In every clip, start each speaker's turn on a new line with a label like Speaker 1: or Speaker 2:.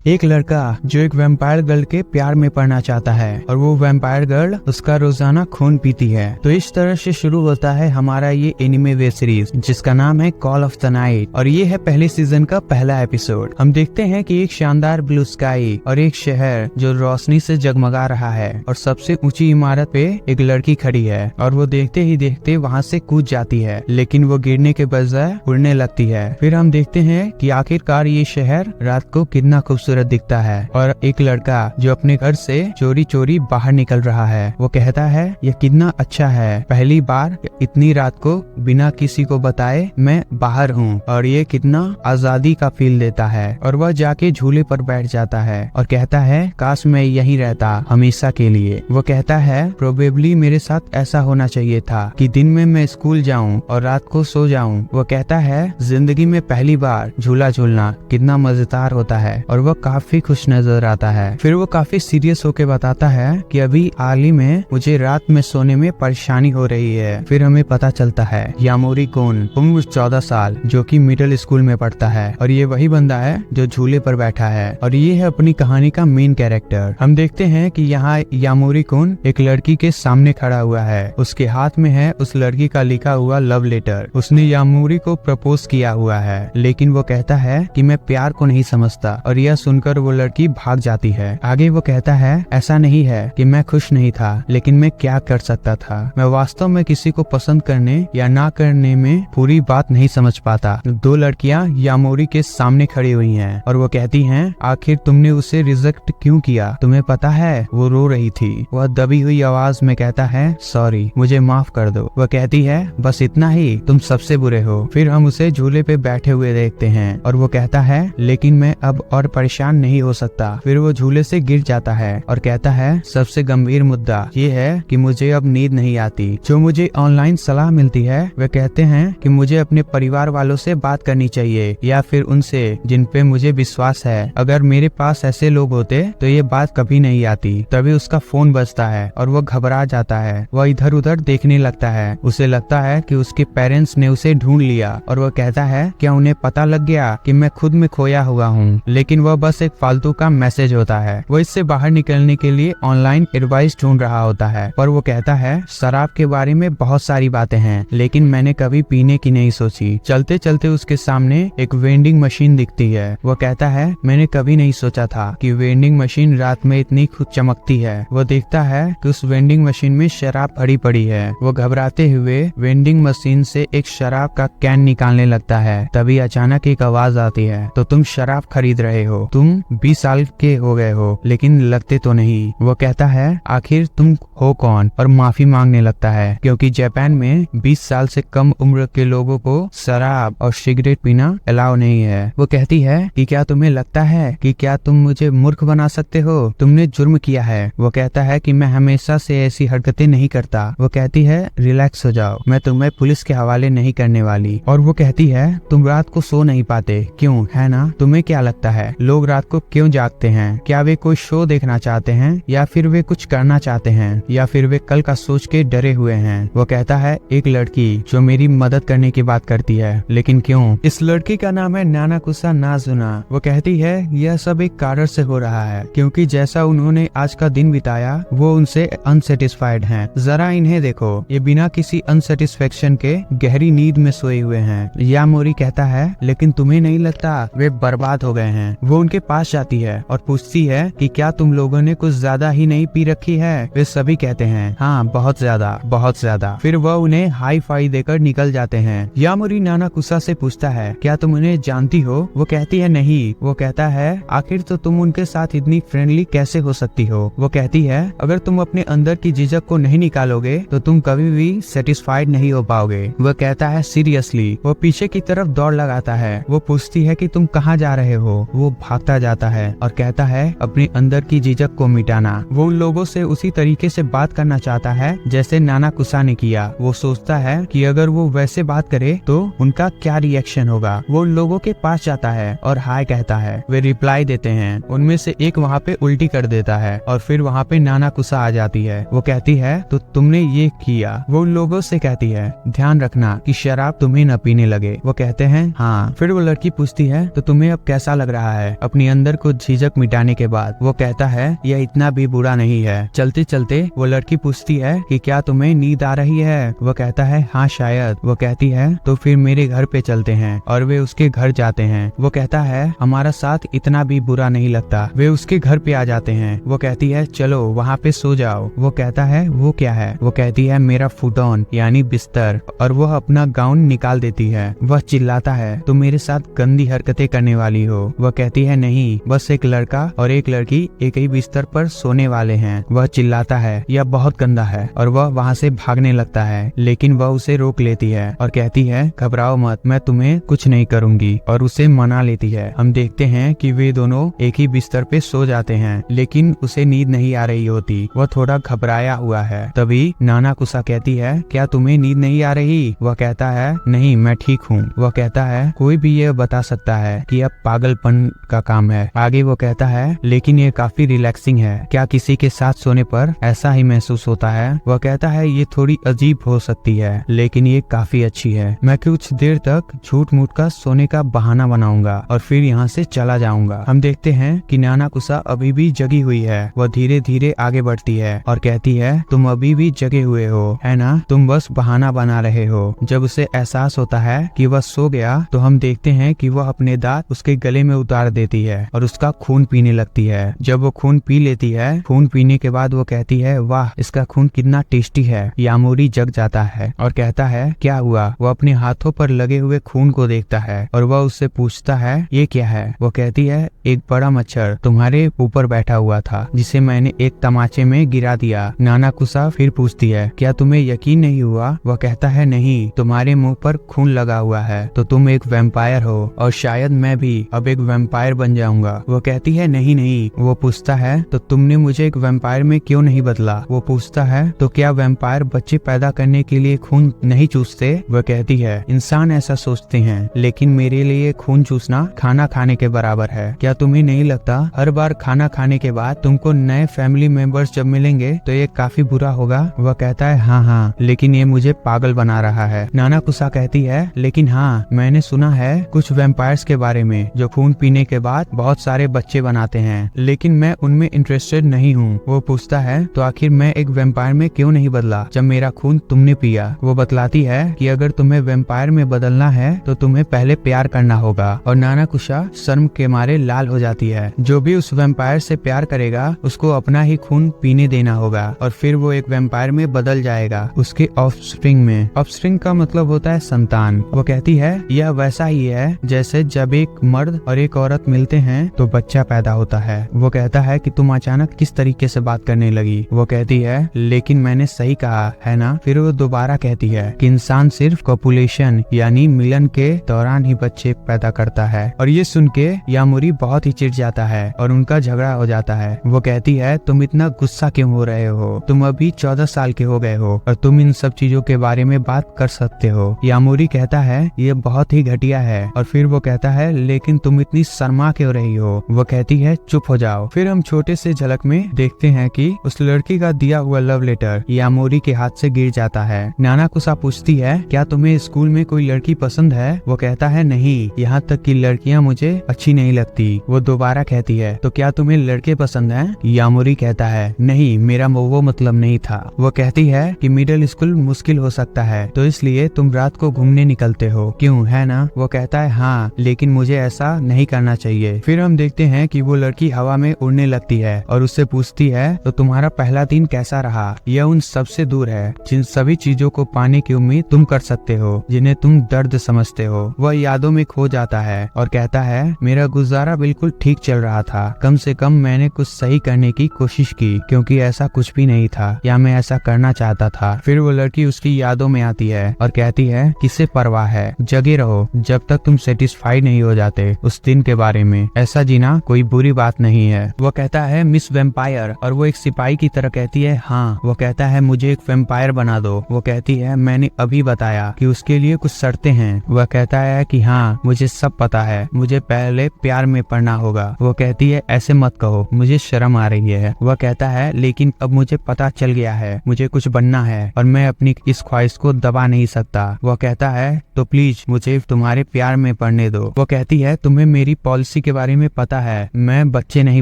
Speaker 1: एक लड़का जो एक वैम्पायर गर्ल के प्यार में पड़ना चाहता है और वो वैम्पायर गर्ल उसका रोजाना खून पीती है। तो इस तरह से शुरू होता है हमारा ये एनिमे वेब सीरीज जिसका नाम है कॉल ऑफ द नाइट और ये है पहले सीजन का पहला एपिसोड। हम देखते हैं कि एक शानदार ब्लू स्काई और एक शहर जो रोशनी से जगमगा रहा है और सबसे ऊंची इमारत पे एक लड़की खड़ी है और वो देखते ही देखते वहाँ से कूद जाती है, लेकिन वो गिरने के बजाय उड़ने लगती है। फिर हम देखते हैं कि आखिरकार ये शहर रात को कितना खूबसूरत दिखता है और एक लड़का जो अपने घर से चोरी चोरी बाहर निकल रहा है वो कहता है ये कितना अच्छा है, पहली बार इतनी रात को बिना किसी को बताए मैं बाहर हूँ और ये कितना आजादी का फील देता है। और वह जाके झूले पर बैठ जाता है और कहता है काश मैं यहीं रहता हमेशा के लिए। वो कहता है प्रोबेबली मेरे साथ ऐसा होना चाहिए था कि दिन में मैं स्कूल जाऊं और रात को सो जाऊं। वो कहता है जिंदगी में पहली बार झूला झूलना कितना मजेदार होता है और वह काफी खुश नजर आता है। फिर वो काफी सीरियस होके बताता है कि अभी हाल ही में मुझे रात में सोने में परेशानी हो रही है। फिर हमें पता चलता है यामोरी कुन उम्र 14 साल जो कि मिडिल स्कूल में पढ़ता है और ये वही बंदा है जो झूले पर बैठा है और ये है अपनी कहानी का मेन कैरेक्टर। हम देखते हैं कि यहाँ यामोरी कुन एक लड़की के सामने खड़ा हुआ है, उसके हाथ में है उस लड़की का लिखा हुआ लव लेटर। उसने यामोरी को प्रपोज किया हुआ है, लेकिन वो कहता है कि मैं प्यार को नहीं समझता और यह सुनकर वो लड़की भाग जाती है। आगे वो कहता है ऐसा नहीं है कि मैं खुश नहीं था, लेकिन मैं क्या कर सकता था, मैं वास्तव में किसी को पसंद करने या ना करने में पूरी बात नहीं समझ पाता। दो लड़कियां यामोरी के सामने खड़ी हुई हैं और वो कहती हैं आखिर तुमने उसे रिजेक्ट क्यों किया, तुम्हें पता है। वो रो रही थी। वह दबी हुई आवाज में कहता है सॉरी, मुझे माफ कर दो। वह कहती है बस इतना ही, तुम सबसे बुरे हो। फिर हम उसे झूले पे बैठे हुए देखते हैं और वो कहता है लेकिन मैं अब और परेशान नहीं हो सकता। फिर वो झूले से गिर जाता है और कहता है सबसे गंभीर मुद्दा ये है कि मुझे अब नींद नहीं आती। जो मुझे ऑनलाइन सलाह मिलती है वे कहते हैं कि मुझे अपने परिवार वालों से बात करनी चाहिए या फिर उनसे जिन पे मुझे विश्वास है। अगर मेरे पास ऐसे लोग होते तो ये बात कभी नहीं आती। तभी उसका फोन बजता है और वो घबरा जाता है। वह इधर उधर देखने लगता है। उसे लगता है कि उसके पेरेंट्स ने उसे ढूंढ लिया और वह कहता है क्या उन्हें पता लग गया कि मैं खुद में खोया हुआ हूँ। लेकिन वह बस एक फालतू का मैसेज होता है। वो इससे बाहर निकलने के लिए ऑनलाइन एडवाइस ढूंढ रहा होता है, पर वो कहता है शराब के बारे में बहुत सारी बातें हैं, लेकिन मैंने कभी पीने की नहीं सोची। चलते चलते उसके सामने एक वेंडिंग मशीन दिखती है। वो कहता है मैंने कभी नहीं सोचा था कि वेंडिंग मशीन रात में इतनी खुद चमकती है। वो देखता है कि उस वेंडिंग मशीन में शराब भरी पड़ी है। वो घबराते हुए वेंडिंग मशीन से एक शराब का कैन निकालने लगता है। तभी अचानक एक आवाज आती है तो तुम शराब खरीद रहे हो, तुम 20 साल के हो गए हो लेकिन लगते तो नहीं। वो कहता है आखिर तुम हो कौन और माफी मांगने लगता है क्योंकि जापान में 20 साल से कम उम्र के लोगों को शराब और सिगरेट पीना अलाउ नहीं है। वो कहती है कि क्या तुम्हें लगता है कि क्या तुम मुझे मूर्ख बना सकते हो, तुमने जुर्म किया है। वो कहता है कि मैं हमेशा से ऐसी हरकतें नहीं करता। वो कहती है रिलैक्स हो जाओ, मैं तुम्हें पुलिस के हवाले नहीं करने वाली। और वो कहती है तुम रात को सो नहीं पाते क्यों, है ना? तुम्हें क्या लगता है लोग रात को क्यों जागते हैं? क्या वे कोई शो देखना चाहते हैं या फिर वे कुछ करना चाहते हैं या फिर वे कल का सोच के डरे हुए हैं? वो कहता है एक लड़की जो मेरी मदद करने की बात करती है, लेकिन क्यों? इस लड़की का नाम है नानाकुसा नाजुना। वो कहती है यह सब एक कारण से हो रहा है क्योंकि जैसा उन्होंने आज का दिन बिताया वो उनसे अनसेटिस्फाइड हैं। जरा इन्हें देखो, ये बिना किसी अनसेटिस्फेक्शन के गहरी नींद में सोए हुए हैं। यामोरी कहता है लेकिन तुम्हें नहीं लगता वे बर्बाद हो गए हैं? वो उनके पास जाती है और पूछती है कि क्या तुम लोगों ने कुछ ज्यादा ही नहीं पी रखी है? वे सभी कहते हैं हाँ बहुत ज्यादा, बहुत ज्यादा। फिर वह उन्हें हाई फाई देकर निकल जाते हैं। यामोरी नानाकुसा से पूछता है क्या तुम उन्हें जानती हो? वो कहती है नहीं। वो कहता है आखिर तो तुम उनके साथ इतनी फ्रेंडली कैसे हो सकती हो? वो कहती है अगर तुम अपने अंदर की झिझक को नहीं निकालोगे तो तुम कभी भी सेटिस्फाइड नहीं हो पाओगे। वह कहता है सीरियसली। वो पीछे की तरफ दौड़ लगाता है। वो पूछती है कि तुम कहाँ जा रहे हो? वो भागता जाता है और कहता है अपने अंदर की झिझक को मिटाना। वो उन लोगों से उसी तरीके से बात करना चाहता है जैसे नानाकुसा ने किया। वो सोचता है कि अगर वो वैसे बात करे तो उनका क्या रिएक्शन होगा। वो उन लोगों के पास जाता है और हाय कहता है। वे रिप्लाई देते हैं। उनमें से एक वहाँ पे उल्टी कर देता है और फिर वहाँ पे नानाकुसा आ जाती है। वो कहती है तो तुमने ये किया? वो उन लोगों से कहती है ध्यान रखना कि शराब तुम्हें न पीने लगे। वो कहते हैं हाँ। फिर वो लड़की पूछती है तो तुम्हें अब कैसा लग रहा है? अपने अपनी अंदर को झिझक मिटाने के बाद वो कहता है यह इतना भी बुरा नहीं है। चलते चलते वो लड़की पूछती है कि क्या तुम्हें नींद आ रही है? वो कहता है हाँ शायद। वो कहती है तो फिर मेरे घर पे चलते हैं, और वे उसके घर जाते हैं। वो कहता है हमारा साथ इतना भी बुरा नहीं लगता। वे उसके घर पे आ जाते हैं। वो कहती है चलो वहाँ पे सो जाओ। वो कहता है वो क्या है? वो कहती है मेरा फुटॉन यानी बिस्तर, और वह अपना गाउन निकाल देती है। वह चिल्लाता है तुम मेरे साथ गंदी हरकतें करने वाली हो। वह कहती है नहीं, बस एक लड़का और एक लड़की एक ही बिस्तर पर सोने वाले हैं। वह चिल्लाता है यह बहुत गंदा है, और वह वहाँ से भागने लगता है, लेकिन वह उसे रोक लेती है और कहती है घबराओ मत, मैं तुम्हें कुछ नहीं करूंगी, और उसे मना लेती है। हम देखते हैं कि वे दोनों एक ही बिस्तर पे सो जाते हैं, लेकिन उसे नींद नहीं आ रही होती। वह थोड़ा घबराया हुआ है। तभी नानाकुसा कहती है क्या तुम्हें नींद नहीं आ रही? वह कहता है नहीं, मैं ठीक हूँ। वह कहता है कोई भी यह बता सकता है कि यह पागलपन का काम है। आगे वो कहता है लेकिन ये काफी रिलैक्सिंग है, क्या किसी के साथ सोने पर ऐसा ही महसूस होता है? वह कहता है ये थोड़ी अजीब हो सकती है, लेकिन ये काफी अच्छी है। मैं कुछ देर तक झूठ मूठ का सोने का बहाना बनाऊंगा और फिर यहाँ से चला जाऊंगा। हम देखते हैं कि नानाकुसा अभी भी जगी हुई है। वह धीरे धीरे आगे बढ़ती है और कहती है तुम अभी भी जगे हुए हो, है ना? तुम बस बहाना बना रहे हो। जब उसे एहसास होता है कि वह सो गया, तो हम देखते हैं कि वह अपने दांत उसके गले में उतार देती है और उसका खून पीने लगती है। जब वो खून पी लेती है, खून पीने के बाद वो कहती है वाह, इसका खून कितना टेस्टी है। यामोरी जग जाता है और कहता है क्या हुआ? वो अपने हाथों पर लगे हुए खून को देखता है और वह उससे पूछता है ये क्या है? वो कहती है एक बड़ा मच्छर तुम्हारे ऊपर बैठा हुआ था, जिसे मैंने एक तमाचे में गिरा दिया। नानाकुसा फिर पूछती है क्या तुम्हें यकीन नहीं हुआ? वह कहता है नहीं, तुम्हारे मुंह पर खून लगा हुआ है तो तुम एक वैम्पायर हो, और शायद मैं भी अब एक वैम्पायर बन जाऊंगा। वो कहती है नहीं नहीं। वो पूछता है तो तुमने मुझे एक वैम्पायर में क्यों नहीं बदला? वो पूछता है तो क्या वैम्पायर बच्चे पैदा करने के लिए खून नहीं चूसते? वह कहती है इंसान ऐसा सोचते हैं, लेकिन मेरे लिए खून चूसना खाना खाने के बराबर है। क्या तुम्हें नहीं लगता हर बार खाना खाने के बाद तुमको नए फैमिली मेंबर्स जब मिलेंगे तो ये काफी बुरा होगा? वह कहता है हाँ, लेकिन ये मुझे पागल बना रहा है। नानाकुसा कहती है लेकिन हाँ, मैंने सुना है कुछ वैम्पायर्स के बारे में जो खून पीने के बाद बहुत सारे बच्चे बनाते हैं, लेकिन मैं उनमें इंटरेस्टेड नहीं हूँ। वो पूछता है तो आखिर मैं एक वैम्पायर में क्यों नहीं बदला जब मेरा खून तुमने पिया? वो बतलाती है कि अगर तुम्हें वैम्पायर में बदलना है तो तुम्हें पहले प्यार करना होगा, और नानाकुसा शर्म के मारे लाल हो जाती है। जो भी उस वैम्पायर से प्यार करेगा उसको अपना ही खून पीने देना होगा, और फिर वो एक वैम्पायर में बदल जाएगा, उसके ऑफस्प्रिंग में। ऑफस्प्रिंग का मतलब होता है संतान। वो कहती है यह वैसा ही है जैसे जब एक मर्द और एक औरत मिलते हैं तो बच्चा पैदा होता है। वो कहता है कि तुम अचानक किस तरीके से बात करने लगी? वो कहती है लेकिन मैंने सही कहा है ना? फिर वो दोबारा कहती है कि इंसान सिर्फ कॉपुलेशन यानी मिलन के दौरान ही बच्चे पैदा करता है, और ये सुन के यामुरी बहुत ही चिढ़ जाता है और उनका झगड़ा हो जाता है। वो कहती है तुम इतना गुस्सा क्यों हो रहे हो? तुम अभी 14 साल के हो गए हो और तुम इन सब चीजों के बारे में बात कर सकते हो। यामुरी कहता है ये बहुत ही घटिया है, और फिर वो कहता है लेकिन तुम इतनी शर्मा क्यों रही हो? वो कहती है चुप हो जाओ। फिर हम छोटे से झलक में देखते हैं कि उस लड़की का दिया हुआ लव लेटर यामुरी के हाथ से गिर जाता है। नानाकुसा पूछती है क्या तुम्हें स्कूल में कोई लड़की पसंद है? वो कहता है नहीं, यहाँ तक कि लड़कियाँ मुझे अच्छी नहीं लगती। वो दोबारा कहती है तो क्या तुम्हें लड़के पसंद हैं? यामुरी कहता है नहीं, मेरा वो मतलब नहीं था। वो कहती है कि मिडिल स्कूल मुश्किल हो सकता है, तो इसलिए तुम रात को घूमने निकलते हो, क्यों, है ना? वो कहता है हाँ, लेकिन मुझे ऐसा नहीं करना चाहिए। फिर हम देखते हैं कि वो लड़की हवा में उड़ने लगती है और उससे पूछती है तो तुम्हारा पहला दिन कैसा रहा? यह उन सबसे दूर है जिन सभी चीजों को पाने की उम्मीद तुम कर सकते हो, जिन्हें तुम दर्द समझते हो। वह यादों में खो जाता है और कहता है मेरा गुजारा बिल्कुल ठीक चल रहा था, कम से कम मैंने कुछ सही करने की कोशिश की, क्योंकि ऐसा कुछ भी नहीं था या मैं ऐसा करना चाहता था। फिर वो लड़की उसकी यादों में आती है और कहती है किसे परवाह है, जगे रहो जब तक तुम सेटिस्फाइड नहीं हो जाते उस दिन के बारे में। ऐसा जीना कोई बुरी बात नहीं है। वो कहता है मिस वैम्पायर, और वो एक सिपाही की तरह कहती है हाँ। वो कहता है मुझे एक वैम्पायर बना दो। वो कहती है मैंने अभी बताया कि उसके लिए कुछ शर्तें हैं। वह कहता है कि हाँ मुझे सब पता है, मुझे पहले प्यार में पड़ना होगा। वो कहती है ऐसे मत कहो, मुझे शर्म आ रही है। वह कहता है लेकिन अब मुझे पता चल गया है, मुझे कुछ बनना है और मैं अपनी इस ख्वाहिश को दबा नहीं सकता। वह कहता है तो प्लीज मुझे तुम्हारे प्यार में पड़ने दो। वो कहती है तुम्हें मेरी पॉलिसी प्रेगनेंसी के बारे में पता है, मैं बच्चे नहीं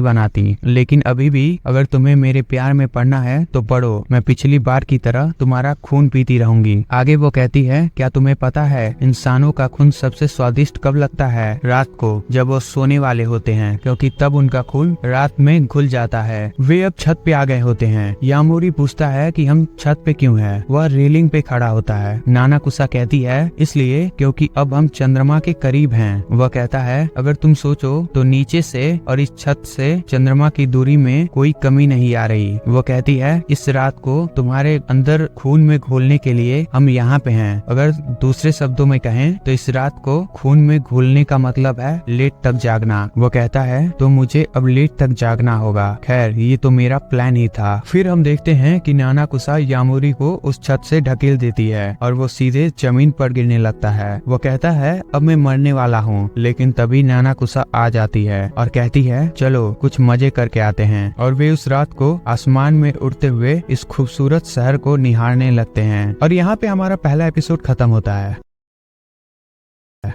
Speaker 1: बनाती, लेकिन अभी भी अगर तुम्हें मेरे प्यार में पड़ना है तो पढ़ो, मैं पिछली बार की तरह तुम्हारा खून पीती रहूंगी। आगे वो कहती है, क्या तुम्हें पता है इंसानों का खून सबसे स्वादिष्ट कब लगता है? रात को, जब वो सोने वाले होते हैं, क्योंकि तब उनका खून रात में घुल जाता है। वे अब छत पे आ गए होते हैं। यामोरी पूछता है कि हम छत पे क्यों हैं? वह रेलिंग पे खड़ा होता है। नानाकुसा कहती है, इसलिए क्योंकि अब हम चंद्रमा के करीब हैं। वह कहता है, अगर तुम सोचो तो नीचे से और इस छत से चंद्रमा की दूरी में कोई कमी नहीं आ रही। वो कहती है, इस रात को तुम्हारे अंदर खून में घोलने के लिए हम यहाँ पे हैं। अगर दूसरे शब्दों में कहें तो इस रात को खून में घोलने का मतलब है लेट तक जागना। वो कहता है, तो मुझे अब लेट तक जागना होगा। खैर, ये तो मेरा प्लान ही था। फिर हम देखते हैं कि नानाकुसा यामोरी को उस छत से ढकेल देती है और वो सीधे जमीन पर गिरने लगता है। वो कहता है, अब मैं मरने वाला हूँ। लेकिन तभी नानाकुसा आ जाती है और कहती है, चलो कुछ मजे करके आते हैं। और वे उस रात को आसमान में उड़ते हुए इस खूबसूरत शहर को निहारने लगते हैं। और यहाँ पे हमारा पहला एपिसोड खत्म होता है।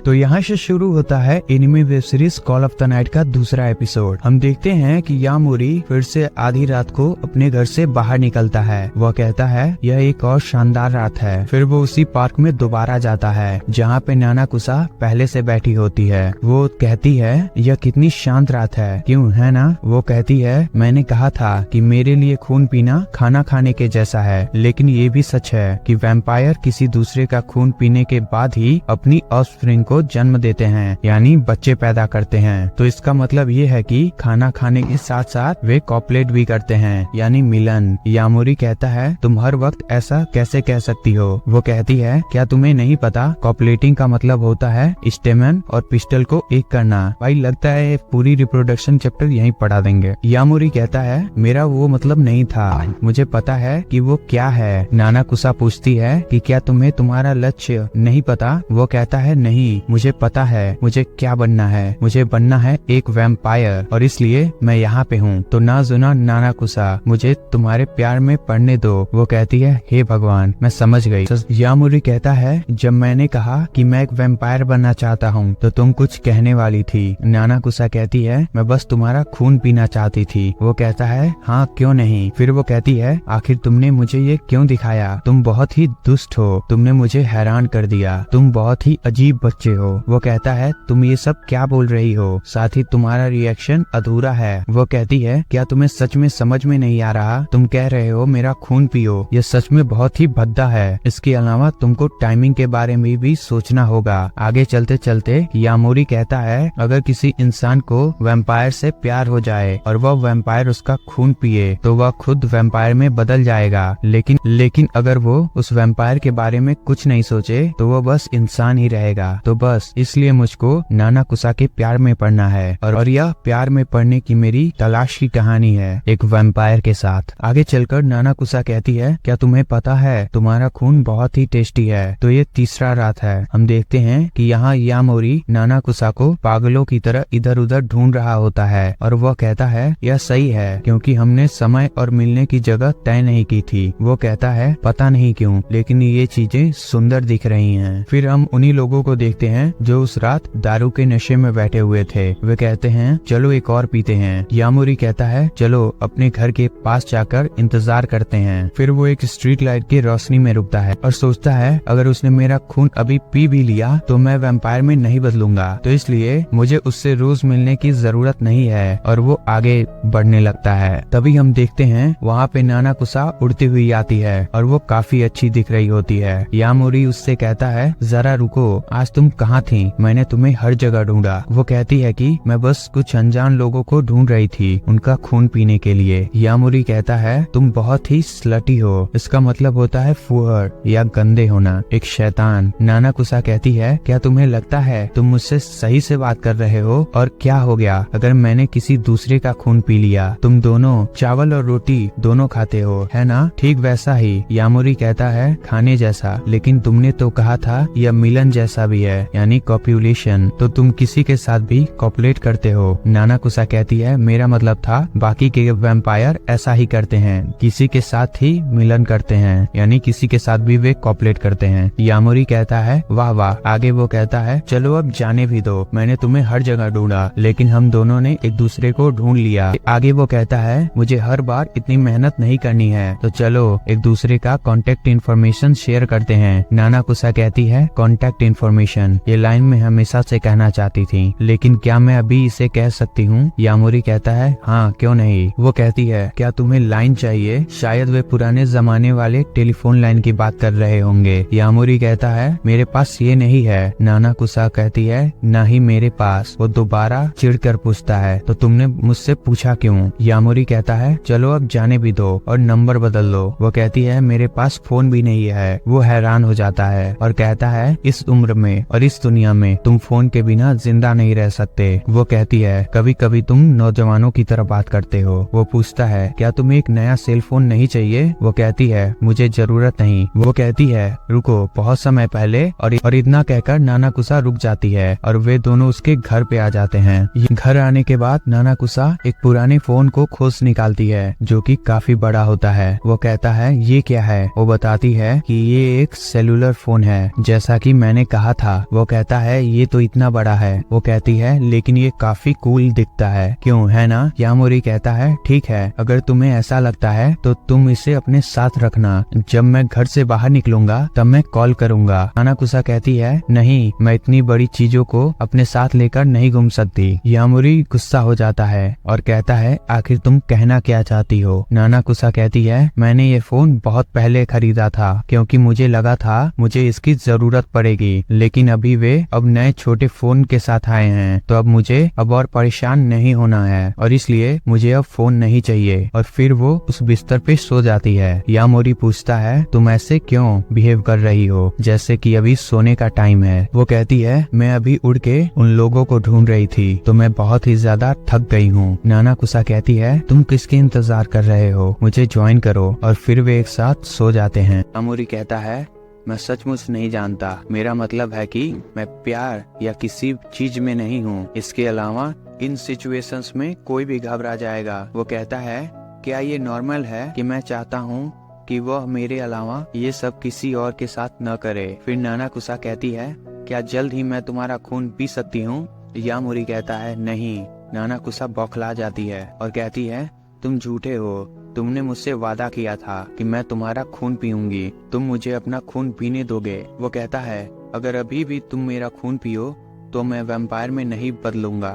Speaker 1: तो यहाँ से शुरू होता है anime web series call of the night का दूसरा एपिसोड। हम देखते हैं कि यामोरी फिर से आधी रात को अपने घर से बाहर निकलता है। वह कहता है, यह एक और शानदार रात है। फिर वो उसी पार्क में दोबारा जाता है जहाँ पे नानाकुसा पहले से बैठी होती है। वो कहती है, यह कितनी शांत रात है, क्यों है ना? वो कहती है, मैंने कहा था कि मेरे लिए खून पीना खाना खाने के जैसा है, लेकिन ये भी सच है कि वैम्पायर किसी दूसरे का खून पीने के बाद ही अपनी ऑफस्प्रिंग को जन्म देते हैं, यानी बच्चे पैदा करते हैं। तो इसका मतलब ये है कि खाना खाने के साथ साथ वे कॉपलेट भी करते हैं, यानी मिलन। यामोरी कहता है, तुम हर वक्त ऐसा कैसे कह सकती हो? वो कहती है, क्या तुम्हें नहीं पता कॉपलेटिंग का मतलब होता है स्टेमन और पिस्टल को एक करना। भाई लगता है पूरी रिप्रोडक्शन चैप्टर यहीं पढ़ा देंगे। यामोरी कहता है, मेरा वो मतलब नहीं था, मुझे पता है कि वो क्या है। नानाकुसा पूछती है कि क्या तुम्हें तुम्हारा लक्ष्य नहीं पता? वो कहता है, नहीं, मुझे पता है मुझे क्या बनना है। मुझे बनना है एक वैम्पायर और इसलिए मैं यहाँ पे हूँ। तो ना जुना नानाकुसा, मुझे तुम्हारे प्यार में पड़ने दो। वो कहती है, हे भगवान, मैं समझ गई। यामोरी कहता है, जब मैंने कहा कि मैं एक वैम्पायर बनना चाहता हूँ तो तुम कुछ कहने वाली थी। नानाकुसा कहती है, मैं बस तुम्हारा खून पीना चाहती थी। वो कहता है, हाँ क्यों नहीं। फिर वो कहती है, आखिर तुमने मुझे ये क्यों दिखाया? तुम बहुत ही दुष्ट हो, तुमने मुझे हैरान कर दिया, तुम बहुत ही अजीब बच्चे हो। वो कहता है, तुम ये सब क्या बोल रही हो? साथ ही तुम्हारा रिएक्शन अधूरा है। वो कहती है, क्या तुम्हें सच में समझ में नहीं आ रहा? तुम कह रहे हो मेरा खून पियो, ये सच में बहुत ही भद्दा है। इसके अलावा तुमको टाइमिंग के बारे में भी सोचना होगा। आगे चलते चलते यामोरी कहता है, अगर किसी इंसान को वैम्पायर से प्यार हो जाए और वह वैम्पायर उसका खून पिए तो वह खुद वैम्पायर में बदल जाएगा, लेकिन अगर वो उस वैम्पायर के बारे में कुछ नहीं सोचे तो वो बस इंसान ही रहेगा। तो बस इसलिए मुझको नानाकुसा के प्यार में पड़ना है और यह प्यार में पड़ने की मेरी तलाश की कहानी है एक वैम्पायर के साथ। आगे चलकर नानाकुसा कहती है, क्या तुम्हें पता है तुम्हारा खून बहुत ही टेस्टी है। तो ये तीसरा रात है। हम देखते हैं कि यहाँ यामोरी नानाकुसा को पागलों की तरह इधर उधर ढूंढ रहा होता है और वह कहता है, यह सही है क्योंकि हमने समय और मिलने की जगह तय नहीं की थी। वो कहता है, पता नहीं क्यों, लेकिन ये चीजें सुंदर दिख रही हैं। फिर हम उन्हीं लोगों को देखते हैं जो उस रात दारू के नशे में बैठे हुए थे। वे कहते हैं, चलो एक और पीते हैं। यामोरी कहता है, चलो अपने घर के पास जाकर इंतजार करते हैं। फिर वो एक स्ट्रीट लाइट की रोशनी में रुकता है और सोचता है, अगर उसने मेरा खून अभी पी भी लिया तो मैं वैम्पायर में नहीं बदलूंगा, तो इसलिए मुझे उससे रोज मिलने की जरूरत नहीं है। और वो आगे बढ़ने लगता है। तभी हम देखते हैं वहाँ पे नानाकुसा उड़ती हुई आती है और वो काफी अच्छी दिख रही होती है। यामोरी उससे कहता है, जरा रुको, आज तुम कहाँ थी? मैंने तुम्हें हर जगह ढूंढा। वो कहती है कि मैं बस कुछ अनजान लोगों को ढूंढ रही थी उनका खून पीने के लिए। यामोरी कहता है, तुम बहुत ही स्लटी हो। इसका मतलब होता है फुहर या गंदे होना, एक शैतान। नानाकुसा कहती है, क्या तुम्हें लगता है तुम मुझसे सही से बात कर रहे हो? और क्या हो गया अगर मैंने किसी दूसरे का खून पी लिया? तुम दोनों चावल और रोटी दोनों खाते हो, है ना? ठीक वैसा ही। यामोरी कहता है, खाने जैसा, लेकिन तुमने तो कहा था यह मिलन जैसा भी है। है, यानी कॉपुलेशन। तो तुम किसी के साथ भी कॉपुलेट करते हो। नानाकुसा कहती है मेरा मतलब था बाकी के वैम्पायर ऐसा ही करते हैं, किसी के साथ ही मिलन करते हैं, यानी किसी के साथ भी वे कॉपुलेट करते हैं। यामोरी कहता है वाह वाह। आगे वो कहता है चलो अब जाने भी दो, मैंने तुम्हें हर जगह ढूंढा लेकिन हम दोनों ने एक दूसरे को ढूंढ लिया। आगे वो कहता है मुझे हर बार इतनी मेहनत नहीं करनी है, तो चलो एक दूसरे का कॉन्टेक्ट इन्फॉर्मेशन शेयर करते हैं। नानाकुसा कहती है कॉन्टेक्ट इन्फॉर्मेशन, ये लाइन में हमेशा से कहना चाहती थी, लेकिन क्या मैं अभी इसे कह सकती हूँ? यामोरी कहता है हाँ क्यों नहीं। वो कहती है क्या तुम्हें लाइन चाहिए? शायद वे पुराने जमाने वाले टेलीफोन लाइन की बात कर रहे होंगे। यामोरी कहता है मेरे पास ये नहीं है। नानाकुसा कहती है ना ही मेरे पास। वो दोबारा चिढ़कर पूछता है तो तुमने मुझसे पूछा क्यों? यामोरी कहता है चलो अब जाने भी दो और नंबर बदल लो। वो कहती है मेरे पास फोन भी नहीं है। वो हैरान हो जाता है और कहता है इस उम्र में और इस दुनिया में तुम फोन के बिना जिंदा नहीं रह सकते। वो कहती है कभी कभी तुम नौजवानों की तरह बात करते हो। वो पूछता है क्या तुम्हें एक नया सेल फोन नहीं चाहिए? वो कहती है मुझे जरूरत नहीं। वो कहती है रुको, बहुत समय पहले। और इतना कहकर नानाकुसा रुक जाती है और वे दोनों उसके घर पे आ जाते हैं। घर आने के बाद नानाकुसा एक पुराने फोन को खोज निकालती है जो कि काफी बड़ा होता है। वो कहता है ये क्या है? वो बताती है कि ये एक सेलुलर फोन है, जैसा कि मैंने कहा था। वो कहता है ये तो इतना बड़ा है। वो कहती है लेकिन ये काफी कूल दिखता है, क्यों है ना? यामोरी कहता है ठीक है, अगर तुम्हें ऐसा लगता है तो तुम इसे अपने साथ रखना, जब मैं घर से बाहर निकलूंगा तब मैं कॉल करूंगा। नानाकुसा कहती है नहीं, मैं इतनी बड़ी चीजों को अपने साथ लेकर नहीं घूम सकती। यामोरी गुस्सा हो जाता है और कहता है आखिर तुम कहना क्या चाहती हो? नानाकुसा कहती है मैंने ये फोन बहुत पहले खरीदा था क्योंकि मुझे लगा था मुझे इसकी जरूरत पड़ेगी, लेकिन अभी वे अब नए छोटे फोन के साथ आए हैं, तो अब मुझे अब और परेशान नहीं होना है और इसलिए मुझे अब फोन नहीं चाहिए। और फिर वो उस बिस्तर पे सो जाती है। यामोरी पूछता है तुम ऐसे क्यों बिहेव कर रही हो जैसे कि अभी सोने का टाइम है? वो कहती है मैं अभी उड़ के उन लोगों को ढूंढ रही थी तो मैं बहुत ही ज्यादा थक गई हूँ। नानाकुसा कहती है तुम किसके इंतजार कर रहे हो, मुझे ज्वाइन करो। और फिर वे एक साथ सो जाते हैं। यामोरी कहता है मैं सचमुच नहीं जानता, मेरा मतलब है कि मैं प्यार या किसी चीज में नहीं हूँ, इसके अलावा इन सिचुएशंस में कोई भी घबरा जाएगा। वो कहता है क्या ये नॉर्मल है कि मैं चाहता हूँ कि वह मेरे अलावा ये सब किसी और के साथ न करे? फिर नानाकुसा कहती है क्या जल्द ही मैं तुम्हारा खून पी सकती हूँ? यामोरी कहता है नहीं। नानाकुसा बौखला जाती है और कहती है तुम झूठे हो, तुमने मुझसे वादा किया था कि मैं तुम्हारा खून पीऊंगी, तुम मुझे अपना खून पीने दोगे? वो कहता है अगर अभी भी तुम मेरा खून पियो तो मैं वैम्पायर में नहीं बदलूंगा,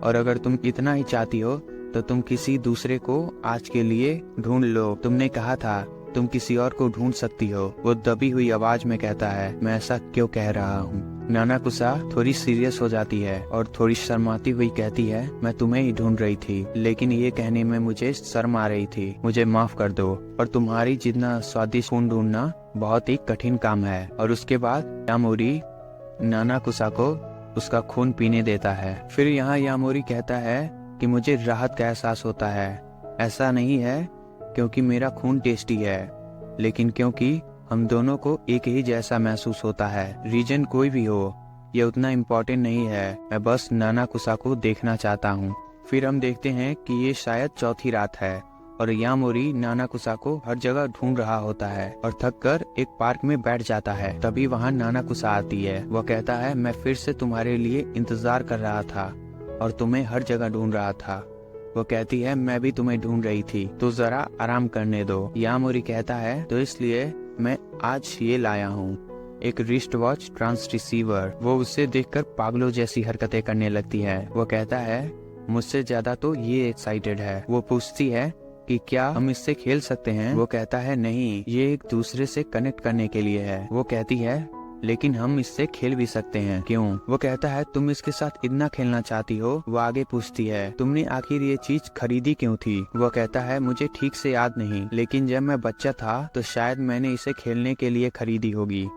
Speaker 1: और अगर तुम इतना ही चाहती हो तो तुम किसी दूसरे को आज के लिए ढूंढ लो, तुमने कहा था तुम किसी और को ढूंढ सकती हो। वो दबी हुई आवाज में कहता है मैं ऐसा क्यों कह रहा हूँ? नानाकुसा थोड़ी सीरियस हो जाती है और थोड़ी शर्माती हुई कहती है मैं तुम्हें ही ढूंढ रही थी, लेकिन ये कहने में मुझे शर्म आ रही थी, मुझे माफ कर दो। और तुम्हारी जितना स्वादिष्ट खून ढूंढना बहुत ही कठिन काम है। और उसके बाद यामोरी नानाकुसा को उसका खून पीने देता है। फिर यहाँ यामोरी कहता है कि मुझे राहत का एहसास होता है, ऐसा नहीं है क्योंकि मेरा खून टेस्टी है, लेकिन क्योंकि हम दोनों को एक ही जैसा महसूस होता है। रीजन कोई भी हो, ये उतना इम्पोर्टेंट नहीं है, मैं बस नानाकुसा को देखना चाहता हूँ। फिर हम देखते हैं कि ये शायद चौथी रात है और यामोरी नानाकुसा को हर जगह ढूंढ रहा होता है और थक कर एक पार्क में बैठ जाता है। तभी वहाँ नानाकुसा आती है। वह कहता है मैं फिर से तुम्हारे लिए इंतजार कर रहा था और तुम्हें हर जगह ढूंढ रहा था। वो कहती है मैं भी तुम्हें ढूंढ रही थी, तो जरा आराम करने दो। यामोरी कहता है तो इसलिए मैं आज ये लाया हूँ, एक रिस्ट वॉच ट्रांसरिसीवर। वो उसे देखकर पागलों जैसी हरकतें करने लगती है। वो कहता है मुझसे ज्यादा तो ये एक्साइटेड है। वो पूछती है कि क्या हम इससे खेल सकते हैं? वो कहता है नहीं, ये एक दूसरे से कनेक्ट करने के लिए है। वो कहती है लेकिन हम इससे खेल भी सकते हैं, क्यों? वो कहता है तुम इसके साथ इतना खेलना चाहती हो? वो आगे पूछती है तुमने आखिर ये चीज खरीदी क्यों थी? वो कहता है मुझे ठीक से याद नहीं, लेकिन जब मैं बच्चा था तो शायद मैंने इसे खेलने के लिए खरीदी होगी।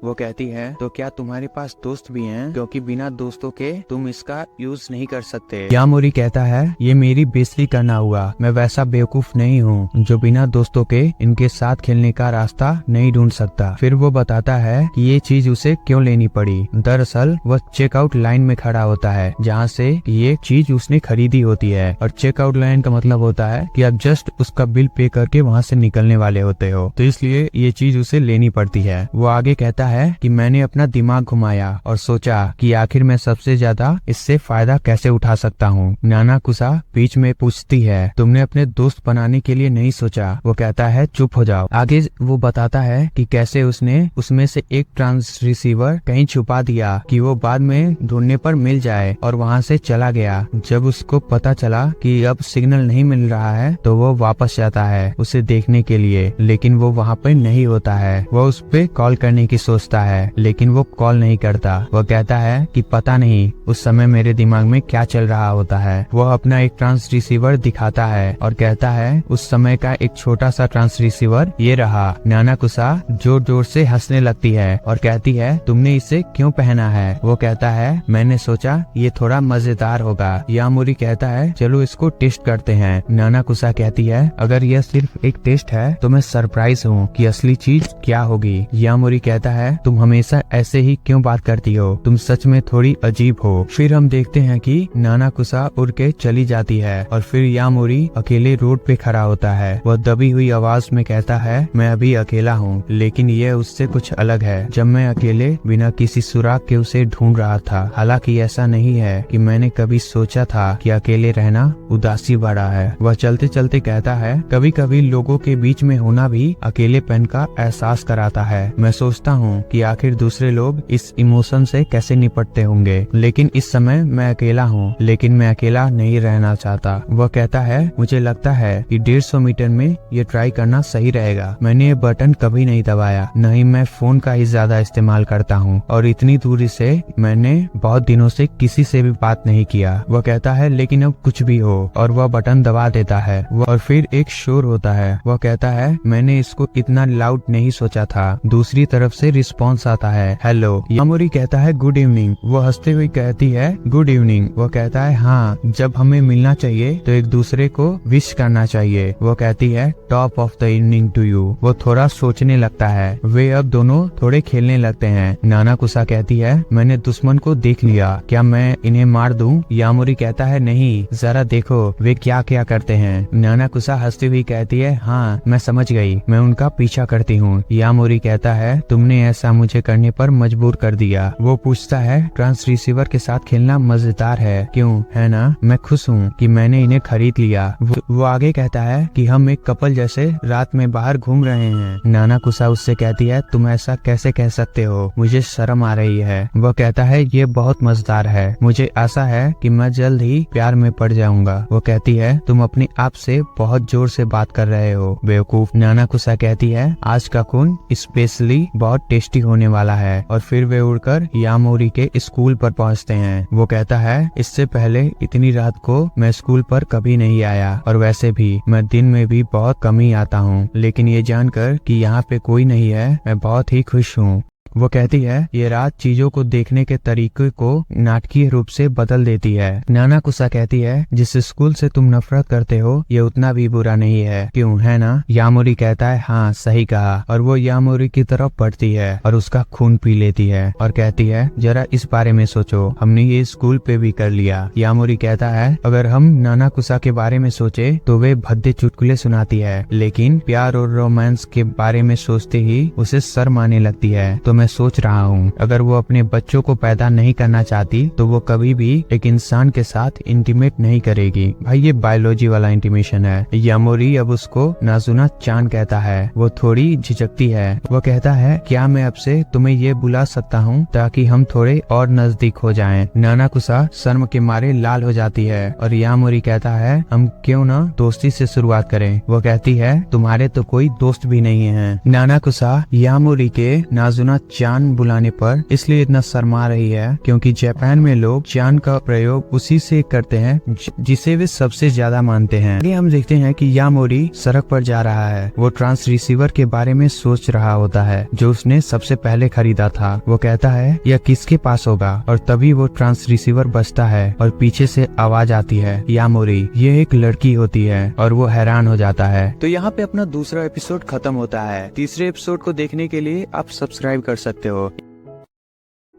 Speaker 1: वो कहती है तो क्या तुम्हारे पास दोस्त भी हैं? क्योंकि बिना दोस्तों के तुम इसका यूज नहीं कर सकते। यामोरी कहता है ये मेरी बेइज्जती करना हुआ, मैं वैसा बेवकूफ नहीं हूँ जो बिना दोस्तों के इनके साथ खेलने का रास्ता नहीं ढूंढ सकता। फिर वो बताता है कि ये चीज उसे क्यों लेनी पड़ी। दरअसल वह चेकआउट लाइन में खड़ा होता है जहाँ से ये चीज उसने खरीदी होती है, और चेकआउट लाइन का मतलब होता है कि आप जस्ट उसका बिल पे करके वहाँ से निकलने वाले होते हो, तो इसलिए ये चीज उसे लेनी पड़ती है। वो आगे कहता है कि मैंने अपना दिमाग घुमाया और सोचा कि आखिर मैं सबसे ज्यादा इससे फायदा कैसे उठा सकता हूँ। नानाकुसा बीच में पूछती है तुमने अपने दोस्त बनाने के लिए नहीं सोचा? वो कहता है चुप हो जाओ। आगे वो बताता है कि कैसे उसने उसमें से एक ट्रांस रिसीवर कहीं छुपा दिया कि वो बाद में ढूंढने पर मिल जाए, और वहाँ से चला गया। जब उसको पता चला कि अब सिग्नल नहीं मिल रहा है तो वो वापस जाता है उसे देखने के लिए, लेकिन वो वहाँ पे नहीं होता है। वो उस पे कॉल करने की सोचता है लेकिन वो कॉल नहीं करता। वो कहता है कि पता नहीं उस समय मेरे दिमाग में क्या चल रहा होता है। वो अपना एक ट्रांस रिसीवर दिखाता है और कहता है उस समय का एक छोटा सा ट्रांस रिसीवर ये रहा। नानाकुसा जोर जोर से हंसने लगती है और कहती है तुमने इसे क्यों पहना है? वो कहता है मैंने सोचा ये थोड़ा मजेदार होगा। यामोरी कहता है चलो इसको टेस्ट करते हैं। नानाकुसा कहती है अगर यह सिर्फ एक टेस्ट है तो मैं सरप्राइज हूँ कि असली चीज क्या होगी। यामोरी कहता है तुम हमेशा ऐसे ही क्यों बात करती हो, तुम सच में थोड़ी अजीब हो। फिर हम देखते हैं कि नानाकुसा उड़ के चली जाती है और फिर यामोरी अकेले रोड पे खड़ा होता है। वह दबी हुई आवाज में कहता है मैं अभी अकेला हूँ, लेकिन यह उससे कुछ अलग है। जब मैं अकेले बिना किसी सुराग के उसे ढूंढ रहा था। हालांकि ऐसा नहीं है कि मैंने कभी सोचा था कि अकेले रहना उदासी भरा है। वह चलते चलते कहता है कभी कभी लोगों के बीच में होना भी अकेलेपन का एहसास कराता है। मैं सोचता हूँ कि आखिर दूसरे लोग इस इमोशन से कैसे निपटते होंगे, लेकिन इस समय मैं अकेला हूँ, लेकिन मैं अकेला नहीं रहना चाहता। वह कहता है मुझे लगता है कि 150 मीटर में ये ट्राई करना सही रहेगा। मैंने ये बटन कभी नहीं दबाया, न ही मैं फोन का ही ज्यादा इस्तेमाल करता हूँ, और इतनी दूरी से मैंने बहुत दिनों से किसी से भी बात नहीं किया। वह कहता है लेकिन अब कुछ भी हो, और वह बटन दबा देता है और फिर एक शोर होता है। वह कहता है मैंने इसको इतना लाउड नहीं सोचा था। दूसरी तरफ से रिस्पॉन्स आता है हेलो। यामोरी कहता है गुड इवनिंग। वो हंसते हुए कहती है गुड इवनिंग। वो कहता है हाँ, जब हमें मिलना चाहिए तो एक दूसरे को विश करना चाहिए। वो कहती है top of the evening to you. वो थोड़ा सोचने लगता है। वे अब दोनों थोड़े खेलने लगते हैं। नानाकुसा कहती है मैंने दुश्मन को देख लिया, क्या मैं इन्हें मार दूं? यामोरी कहता है नहीं, जरा देखो वे क्या क्या करते हैं। नानाकुसा हंसती हुई कहती है हाँ मैं समझ गई, मैं उनका पीछा करती हूँ। यामोरी कहता है तुमने ऐसा मुझे करने पर मजबूर कर दिया। वो पूछता है ट्रांस रिसीवर के साथ खेलना मजेदार है क्यों, है ना? मैं खुश हूँ कि मैंने इन्हें खरीद लिया। वो आगे कहता है कि हम एक कपल जैसे रात में बाहर घूम रहे हैं। नानाकुसा उससे कहती है तुम ऐसा कैसे कह सकते हो, मुझे शर्म आ रही है। वह कहता है ये बहुत मजेदार है, मुझे आशा है कि मैं जल्द ही प्यार में पड़ जाऊंगा। वो कहती है तुम अपने आप से बहुत जोर से बात कर रहे हो बेवकूफ। नानाकुसा कहती है आज का खून स्पेशली बहुत टेस्टी होने वाला है, और फिर वे उड़कर यामोरी के स्कूल पर पहुंचते हैं। वो कहता है इससे पहले इतनी रात को मैं स्कूल पर कभी नहीं आया, और वैसे भी मैं दिन में भी बहुत कम ही आता हूँ, लेकिन ये जानकर कि यहाँ पे कोई नहीं है मैं बहुत ही खुश हूँ। वो कहती है ये रात चीजों को देखने के तरीके को नाटकीय रूप से बदल देती है। नानाकुसा कहती है जिस स्कूल से तुम नफरत करते हो ये उतना भी बुरा नहीं है, क्यों, है ना? यामोरी कहता है हाँ सही कहा, और वो यामोरी की तरफ बढ़ती है और उसका खून पी लेती है और कहती है जरा इस बारे में सोचो, हमने ये स्कूल पे भी कर लिया। यामोरी कहता है अगर हम नानाकुसा के बारे में सोचे तो वे भद्दे चुटकुले सुनाती है, लेकिन प्यार और रोमांस के बारे में सोचते ही उसे शर्म आने लगती है। तो मैं सोच रहा हूँ अगर वो अपने बच्चों को पैदा नहीं करना चाहती तो वो कभी भी एक इंसान के साथ इंटीमेट नहीं करेगी। भाई ये बायोलॉजी वाला इंटीमेशन है। यामोरी अब उसको नाजुना चान कहता है। वो थोड़ी झिझकती है। वो कहता है क्या मैं अब से तुम्हें ये बुला सकता हूँ ताकि हम थोड़े और नजदीक हो जाएं। नानाकुसा शर्म के मारे लाल हो जाती है और यामोरी कहता है हम क्यों ना दोस्ती से शुरुआत करें। वो कहती है तुम्हारे तो कोई दोस्त भी नहीं है। नानाकुसा यामोरी के नाजुना जान बुलाने पर इसलिए इतना शर्मा रही है क्योंकि जापान में लोग जान का प्रयोग उसी से करते हैं जिसे वे सबसे ज्यादा मानते हैं। आगे हम देखते हैं कि यामोरी सड़क पर जा रहा है। वो ट्रांस रिसीवर के बारे में सोच रहा होता है जो उसने सबसे पहले खरीदा था। वो कहता है यह किसके पास होगा, और तभी वो ट्रांस रिसीवर बजता है और पीछे से आवाज आती है यामोरी, ये एक लड़की होती है, और वो हैरान हो जाता है। तो यहाँ पे अपना दूसरा एपिसोड खत्म होता है। तीसरे एपिसोड को देखने के लिए आप सब्सक्राइब कर सकते हो।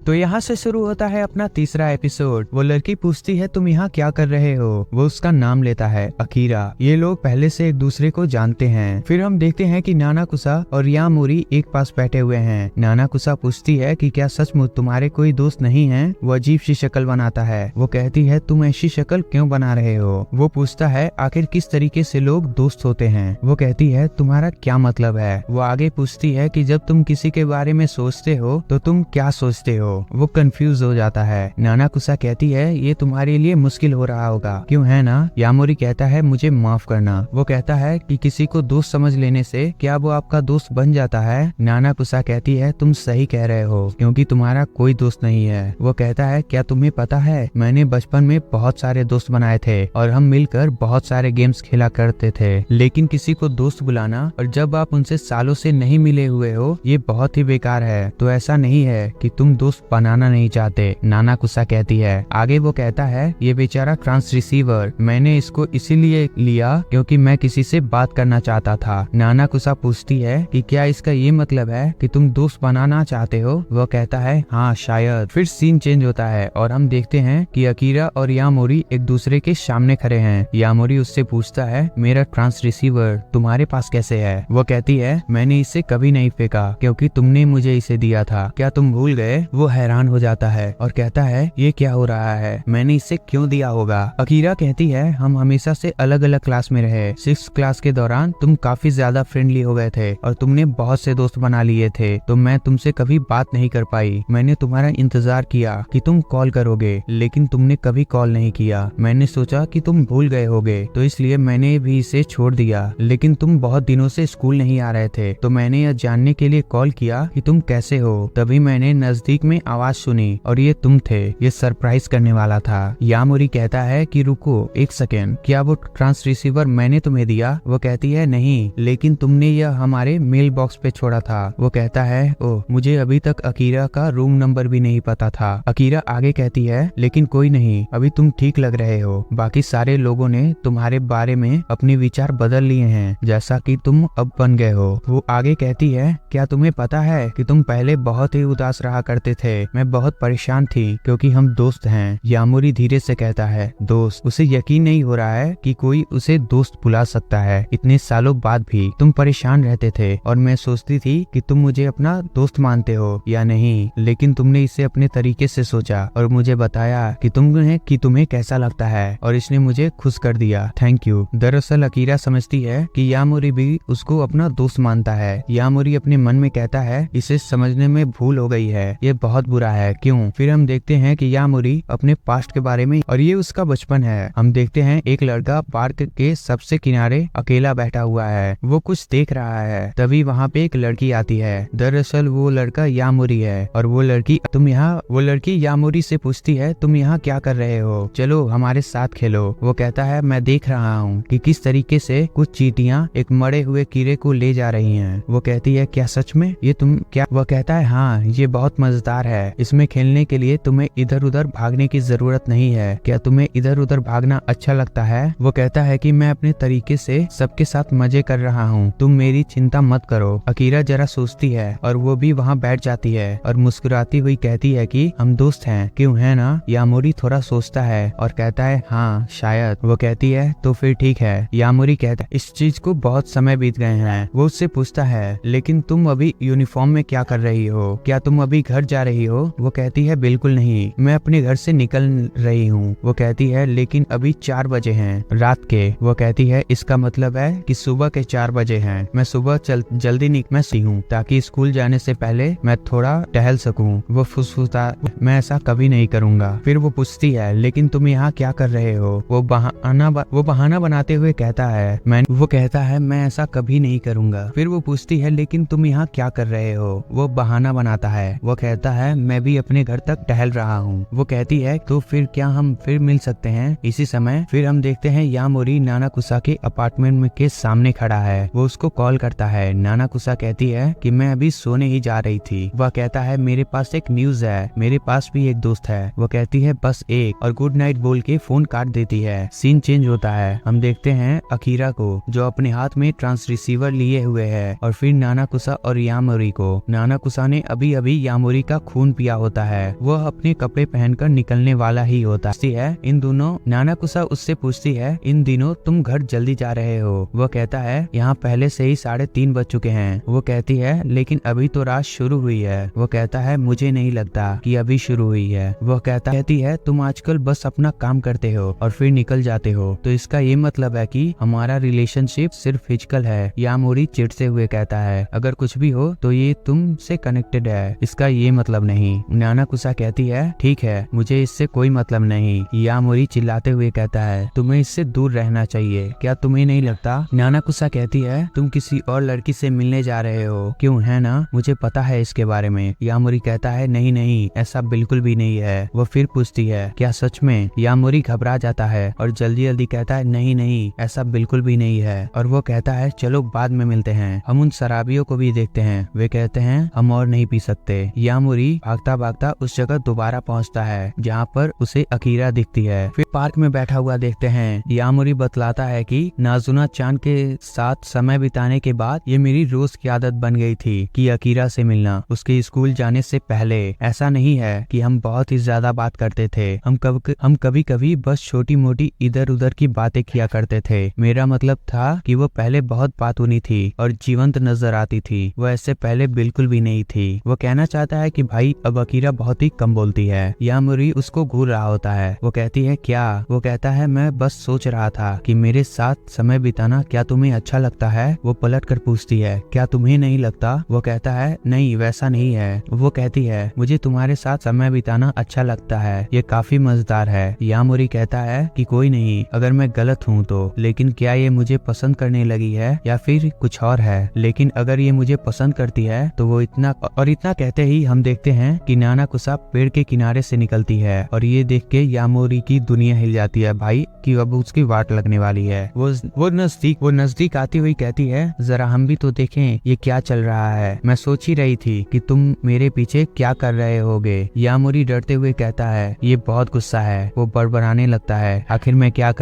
Speaker 1: तो यहाँ से शुरू होता है अपना तीसरा एपिसोड। वो लड़की पूछती है तुम यहाँ क्या कर रहे हो। वो उसका नाम लेता है अकीरा। ये लोग पहले से एक दूसरे को जानते हैं। फिर हम देखते हैं कि नानाकुसा और यामोरी एक पास बैठे हुए हैं। नानाकुसा पूछती है कि क्या सचमुच तुम्हारे कोई दोस्त नहीं है। वो अजीब सी शक्ल बनाता है। वो कहती है तुम ऐसी शक्ल क्यों बना रहे हो। वो पूछता है आखिर किस तरीके से लोग दोस्त होते हैं। वो कहती है तुम्हारा क्या मतलब है। वो आगे पूछती है कि जब तुम किसी के बारे में सोचते हो तो तुम क्या सोचते हो। वो कंफ्यूज हो जाता है। नानाकुसा कहती है ये तुम्हारे लिए मुश्किल हो रहा होगा, क्यों है ना। यामोरी कहता है मुझे माफ करना। वो कहता है कि किसी को दोस्त समझ लेने से क्या वो आपका दोस्त बन जाता है। नानाकुसा कहती है तुम सही कह रहे हो क्योंकि तुम्हारा कोई दोस्त नहीं है। वो कहता है क्या तुम्हें पता है मैंने बचपन में बहुत सारे दोस्त बनाए थे और हम मिलकर बहुत सारे गेम्स खेला करते थे, लेकिन किसी को दोस्त बुलाना और जब आप उनसे सालों से नहीं मिले हुए हो ये बहुत ही बेकार है। तो ऐसा नहीं है कि तुम दोस्त बनाना नहीं चाहते, नानाकुसा कहती है। आगे वो कहता है ये बेचारा ट्रांस रिसीवर, मैंने इसको इसीलिए लिया क्योंकि मैं किसी से बात करना चाहता था। नानाकुसा पूछती है कि क्या इसका ये मतलब है कि तुम दोस्त बनाना चाहते हो। वो कहता है हाँ शायद। फिर सीन चेंज होता है और हम देखते हैं कि अकीरा और यामोरी एक दूसरे के सामने खड़े हैं। यामोरी उससे पूछता है मेरा ट्रांस रिसीवर तुम्हारे पास कैसे है। वो कहती है मैंने इसे कभी नहीं फेंका क्योंकि तुमने मुझे इसे दिया था, क्या तुम भूल गए। वो हैरान हो जाता है और कहता है ये क्या हो रहा है, मैंने इसे क्यों दिया होगा। अकीरा कहती है हम हमेशा से अलग अलग क्लास में रहे। 6th क्लास के दौरान तुम काफी ज्यादा फ्रेंडली हो गए थे और तुमने बहुत से दोस्त बना लिए थे, तो मैं तुमसे कभी बात नहीं कर पाई। मैंने तुम्हारा इंतजार किया कि तुम कॉल करोगे, लेकिन तुमने कभी कॉल नहीं किया। मैंने सोचा कि तुम भूल गए होगे, तो इसलिए मैंने भी इसे छोड़ दिया। लेकिन तुम बहुत दिनों से स्कूल नहीं आ रहे थे, तो मैंने यह जानने के लिए कॉल किया कि तुम कैसे हो। तभी मैंने नजदीक में आवाज सुनी और ये तुम थे। ये सरप्राइज करने वाला था। यामोरी कहता है कि रुको एक सेकेंड, क्या वो ट्रांस रिसीवर मैंने तुम्हें दिया। वो कहती है नहीं, लेकिन तुमने यह हमारे मेल बॉक्स पे छोड़ा था। वो कहता है ओह मुझे अभी तक अकीरा का रूम नंबर भी नहीं पता था। अकीरा आगे कहती है लेकिन कोई नहीं, अभी तुम ठीक लग रहे हो। बाकी सारे लोगों ने तुम्हारे बारे में अपने विचार बदल लिए हैं, जैसा कि तुम अब बन गए हो। वो आगे कहती है क्या तुम्हें पता है कि तुम पहले बहुत ही उदास रहा करते थे। मैं बहुत परेशान थी क्योंकि हम दोस्त हैं। यामोरी धीरे से कहता है दोस्त। उसे यकीन नहीं हो रहा है कि कोई उसे दोस्त बुला सकता है। इतने सालों बाद भी तुम परेशान रहते थे और मैं सोचती थी कि तुम मुझे अपना दोस्त मानते हो या नहीं, लेकिन तुमने इसे अपने तरीके से सोचा और मुझे बताया कि तुम्हें कैसा लगता है, और इसने मुझे खुश कर दिया। Thank you. दरअसल अकीरा समझती है कि यामोरी भी उसको अपना दोस्त मानता है। यामोरी अपने मन में कहता है इसे समझने में भूल हो गई है, ये बहुत बुरा है। क्यों। फिर हम देखते हैं कि यामोरी अपने पास्ट के बारे में, और ये उसका बचपन है। हम देखते हैं एक लड़का पार्क के सबसे किनारे अकेला बैठा हुआ है। वो कुछ देख रहा है। तभी वहाँ पे एक लड़की आती है। दरअसल वो लड़का यामोरी है और वो लड़की यामोरी से पूछती है तुम यहाँ क्या कर रहे हो, चलो हमारे साथ खेलो। वो कहता है मैं देख रहा हूँ कि किस तरीके से कुछ चींटियाँ एक मरे हुए कीड़े को ले जा रही हैं। वो कहती है क्या सच में ये तुम क्या। वो कहता है हाँ ये बहुत मजेदार है, इसमें खेलने के लिए तुम्हें इधर उधर भागने की जरूरत नहीं है। क्या तुम्हें इधर उधर भागना अच्छा लगता है। वो कहता है कि मैं अपने तरीके से सबके साथ मजे कर रहा हूँ, तुम मेरी चिंता मत करो। अकीरा जरा सोचती है और वो भी वहाँ बैठ जाती है और मुस्कुराती हुई कहती है कि हम दोस्त हैं, क्यों है ना। यामोरी थोड़ा सोचता है और कहता है हाँ शायद। वो कहती है तो फिर ठीक है। यामोरी कहता है इस चीज को बहुत समय बीत गए हैं। वो उससे पूछता है लेकिन तुम अभी यूनिफॉर्म में क्या कर रही हो, क्या तुम अभी घर जा रही रही हो? वो कहती है बिल्कुल नहीं, मैं अपने घर से निकल रही हूँ। वो कहती है लेकिन अभी 4 बजे हैं रात के। वो कहती है इसका मतलब है कि सुबह के 4 बजे हैं। मैं सुबह जल्दी मैं सी हूँ ताकि स्कूल जाने से पहले मैं थोड़ा टहल सकूं। वो फुसफुसा, मैं ऐसा कभी नहीं करूंगा। फिर वो पूछती है लेकिन तुम यहाँ क्या कर रहे हो? वो बहाना बनाते हुए कहता है वो कहता है मैं ऐसा कभी नहीं करूंगा। फिर वो पूछती है लेकिन तुम यहाँ क्या कर रहे हो? वो बहाना बनाता है। वो कहता है मैं भी अपने घर तक टहल रहा हूँ। वो कहती है तो फिर क्या हम फिर मिल सकते हैं? इसी समय फिर हम देखते हैं यामोरी नानाकुसा के अपार्टमेंट में के सामने खड़ा है। वो उसको कॉल करता है। नानाकुसा कहती है कि मैं अभी सोने ही जा रही थी। वह कहता है मेरे पास एक न्यूज है, मेरे पास भी एक दोस्त है। वो कहती है बस एक, और गुड नाइट बोल के फोन काट देती है। सीन चेंज होता है। हम देखते हैं अकीरा को जो अपने हाथ में ट्रांस रिसीवर लिए हुए है, और फिर नानाकुसा और यामोरी को। नानाकुसा ने अभी अभी यामोरी का खून पिया होता है। वह अपने कपड़े पहनकर निकलने वाला ही होता है। इन दोनों नानाकुसा उससे पूछती है इन दिनों तुम घर जल्दी जा रहे हो? वह कहता है यहाँ पहले से ही 3:30 बज चुके हैं। वो कहती है लेकिन अभी तो रात शुरू हुई है। वो कहता है मुझे नहीं लगता कि अभी शुरू हुई है। वह कहती है तुम आजकल बस अपना काम करते हो और फिर निकल जाते हो, तो इसका ये मतलब है कि हमारा रिलेशनशिप सिर्फ फिजिकल है। यामोरी चिढ़ते हुए कहता है अगर कुछ भी हो तो ये तुमसे कनेक्टेड है, इसका ये मतलब नहीं। नानाकुसा कहती है ठीक है, मुझे इससे कोई मतलब नहीं। यामोरी चिल्लाते हुए कहता है तुम्हें इससे दूर रहना चाहिए, क्या तुम्हें नहीं लगता? नानाकुसा कहती है तुम किसी और लड़की से मिलने जा रहे हो, क्यों? है ना, मुझे पता है इसके बारे में। यामोरी कहता है नहीं नहीं, ऐसा बिल्कुल भी नहीं है। वो फिर पूछती है क्या सच में? यामोरी घबरा जाता है और जल्दी जल्दी कहता है नहीं नहीं, ऐसा बिल्कुल भी नहीं है। और वो कहता है चलो बाद में मिलते हैं, हम उन शराबियों को भी देखते हैं। वे कहते हैं हम और नहीं पी सकते। यामोरी भागता भागता उस जगह दोबारा पहुंचता है जहाँ पर उसे अकीरा दिखती है। फिर पार्क में बैठा हुआ देखते हैं। यामोरी बतलाता है कि नाजुना चांद के साथ समय बिताने के बाद ये मेरी रोज की आदत बन गई थी कि अकीरा से मिलना उसके स्कूल जाने से पहले। ऐसा नहीं है कि हम बहुत ही ज्यादा बात करते थे, हम कभी कभी बस छोटी मोटी इधर उधर की बातें किया करते थे। मेरा मतलब था कि वो पहले बहुत बातूनी थी और जीवंत नजर आती थी, वो ऐसे पहले बिल्कुल भी नहीं थी। वो कहना चाहता है कि भाई अब अकीरा बहुत ही कम बोलती है। यामोरी उसको घूर रहा होता है। वो कहती है क्या? वो कहता है मैं बस सोच रहा था कि मेरे साथ समय बिताना क्या तुम्हें अच्छा लगता है? वो पलट कर पूछती है क्या तुम्हें नहीं लगता? वो कहता है नहीं वैसा नहीं है। वो कहती है मुझे तुम्हारे साथ समय बिताना अच्छा लगता है, ये काफी मजेदार है। यामोरी कहता है कि कोई नहीं, अगर मैं गलत हूँ तो, लेकिन क्या ये मुझे पसंद करने लगी है या फिर कुछ और है? लेकिन अगर ये मुझे पसंद करती है तो वो इतना कहते ही हम देखते हैं कि नानाकुसा पेड़ के किनारे से निकलती है, और ये देख के यामोरी की दुनिया हिल जाती है भाई कि अब उसकी वाट लगने वाली है। वो नजदीक आती हुई कहती है जरा हम भी तो देखें ये क्या चल रहा है। मैं सोच ही रही थी कि तुम मेरे पीछे क्या कर रहे होगे। यामोरी डरते हुए कहता है ये बहुत गुस्सा है। वो बड़बड़ाने लगता है आखिर मैं क्या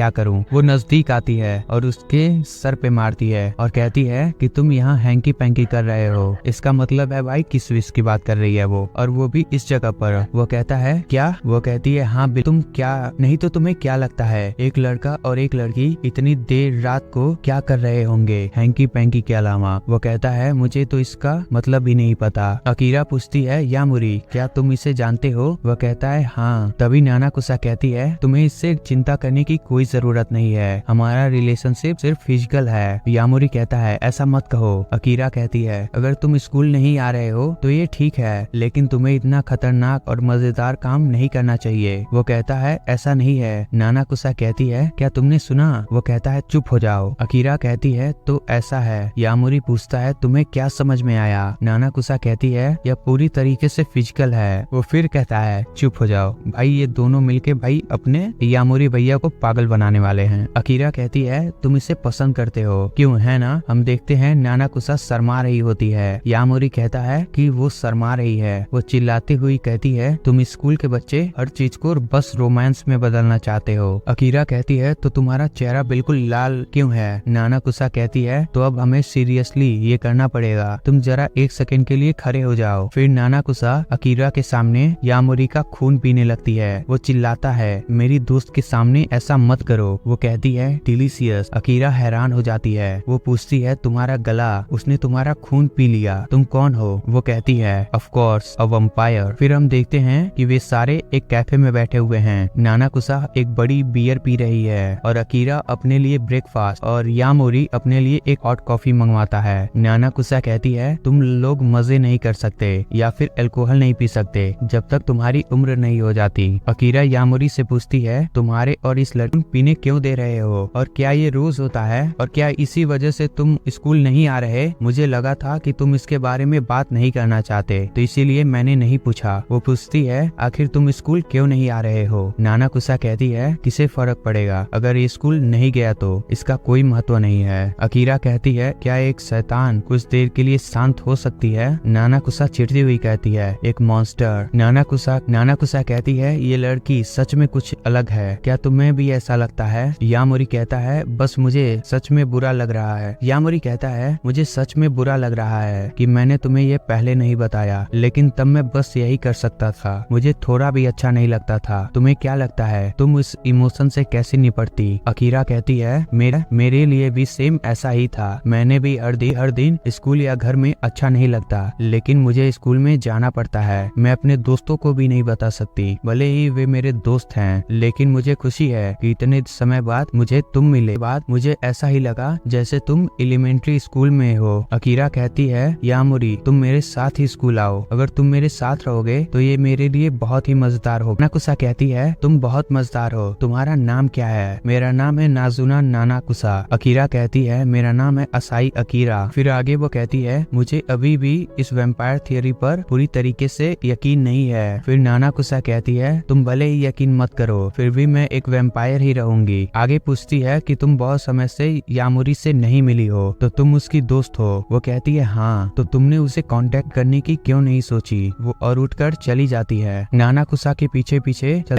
Speaker 1: करूं। वो नजदीक आती है और उसके सर पे मारती है और कहती है कि तुम यहाँ हैंकी पैंकी कर रहे हो। इसका मतलब है भाई किस विश की बात कर रही है वो, और वो भी इस जगह पर। वो कहता है क्या? वो कहती है हाँ तुम क्या, नहीं तो तुम्हें क्या लगता है एक लड़का और एक लड़की इतनी देर रात को क्या कर रहे होंगे हैंकी पैंकी के अलावा? वो कहता है मुझे तो इसका मतलब भी नहीं पता। अकीरा पूछती है यामोरी क्या तुम इसे जानते हो? वो कहता है हाँ। तभी नानाकुसा कहती है तुम्हें इससे चिंता करने की कोई जरूरत नहीं है, हमारा रिलेशनशिप सिर्फ फिजिकल है। यामोरी कहता है ऐसा मत कहो। अकीरा कहती है अगर तुम स्कूल नहीं आ रहे हो तो ये ठीक है, लेकिन तुम्हें इतना खतरनाक और मजेदार काम नहीं करना चाहिए। वो कहता है ऐसा नहीं है। नानाकुसा कहती है क्या तुमने सुना? वो कहता है चुप हो जाओ। अकीरा कहती है तो ऐसा है। यामोरी पूछता है तुम्हें क्या समझ में आया? नानाकुसा कहती है यह पूरी तरीके से फिजिकल है। वो फिर कहता है चुप हो जाओ। भाई ये दोनों मिलके भाई अपने यामोरी भैया को पागल बनाने वाले हैं। अकीरा कहती है तुम इसे पसंद करते हो, क्यों? है ना। हम देखते हैं नानाकुसा शर्मा रही होती है। यामोरी कहता है कि वो शर्मा रही है। वो चिल्लाती हुई कहती है तुम स्कूल के बच्चे हर चीज को बस रोमांस में बदलना चाहते हो। अकीरा कहती है तो तुम्हारा चेहरा बिल्कुल लाल क्यों है? नानाकुसा कहती है तो अब हमें सीरियसली ये करना पड़ेगा, तुम जरा 1 सेकंड के लिए खड़े हो जाओ। फिर नानाकुसा अकीरा के सामने यामोरी का खून पीने लगती है। वो चिल्लाता है मेरी दोस्त के सामने ऐसा मत करो। वो कहती है डिलीशियस। अकीरा हैरान हो जाती है। वो पूछती है तुम्हारा गला, उसने तुम्हारा खून पी लिया, तुम कौन हो? वो कहती है है, ऑफ कोर्स अ वैम्पायर। फिर हम देखते हैं कि वे सारे एक कैफे में बैठे हुए हैं। नानाकुसा एक बड़ी बियर पी रही है और अकीरा अपने लिए ब्रेकफास्ट और यामोरी अपने लिए एक हॉट कॉफी मंगवाता है। नानाकुसा कहती है तुम लोग मजे नहीं कर सकते या फिर अल्कोहल नहीं पी सकते जब तक तुम्हारी उम्र नहीं हो जाती। अकीरा यामोरी से पूछती है तुम्हारे और इस लड़की पीने क्यों दे रहे हो और क्या ये रोज होता है और क्या इसी वजह से तुम स्कूल नहीं आ रहे? मुझे लगा था कि तुम इसके बारे में बात नहीं करना चाहते तो इसीलिए मैंने नहीं पूछा। वो पूछती है आखिर तुम स्कूल क्यों नहीं आ रहे हो? नानाकुसा कहती है किसे फर्क पड़ेगा, अगर ये स्कूल नहीं गया तो इसका कोई महत्व नहीं है। अकीरा कहती है क्या एक शैतान कुछ देर के लिए शांत हो सकती है? नानाकुसा चिढ़ती हुई कहती है एक मॉन्स्टर। नानाकुसा कहती है ये लड़की सच में कुछ अलग है, क्या तुम्हें भी ऐसा लगता है? यामोरी कहता है बस मुझे सच में बुरा लग रहा है। यामोरी कहता है मुझे सच में बुरा लग रहा है कि मैंने तुम्हें ये पहले नहीं बताया, लेकिन तब मैं बस यही कर सकता था। मुझे थोड़ा भी अच्छा नहीं लगता था। तुम्हें क्या लगता है तुम इस इमोशन से कैसे निपटती? अकीरा कहती है मेरे लिए भी सेम ऐसा ही था। मैंने भी हर दिन स्कूल या घर में अच्छा नहीं लगता, लेकिन मुझे स्कूल में जाना पड़ता है। मैं अपने दोस्तों को भी नहीं बता सकती, भले ही वे मेरे दोस्त हैं, लेकिन मुझे खुशी है कि इतने समय बाद मुझे तुम मिले। बाद मुझे ऐसा ही लगा जैसे तुम एलिमेंट्री स्कूल में हो। अकीरा कहती है यामोरी तुम मेरे साथ ही स्कूल आओ, अगर तुम मेरे साथ रहोगे तो ये मेरे लिए बहुत ही मजेदार होगा। नानाकुसा कहती है तुम बहुत मजेदार हो, तुम्हारा नाम क्या है? मेरा नाम है नाजुना नानाकुसा। अकीरा कहती है मेरा नाम है असाई अकीरा। फिर आगे वो कहती है मुझे अभी भी इस वैम्पायर थियरी पर पूरी तरीके से यकीन नहीं है। फिर नानाकुसा कहती है तुम भले ही यकीन मत करो, फिर भी मैं एक वैम्पायर ही रहूंगी। आगे पूछती है कि तुम बहुत समय से यामोरी से नहीं मिली हो, तो तुम उसकी दोस्त हो? वो कहती है हाँ, तो तुमने उसे कांटेक्ट करने की क्यों नहीं सोची? वो और उठकर चली जाती है। नानाकुसा के पीछे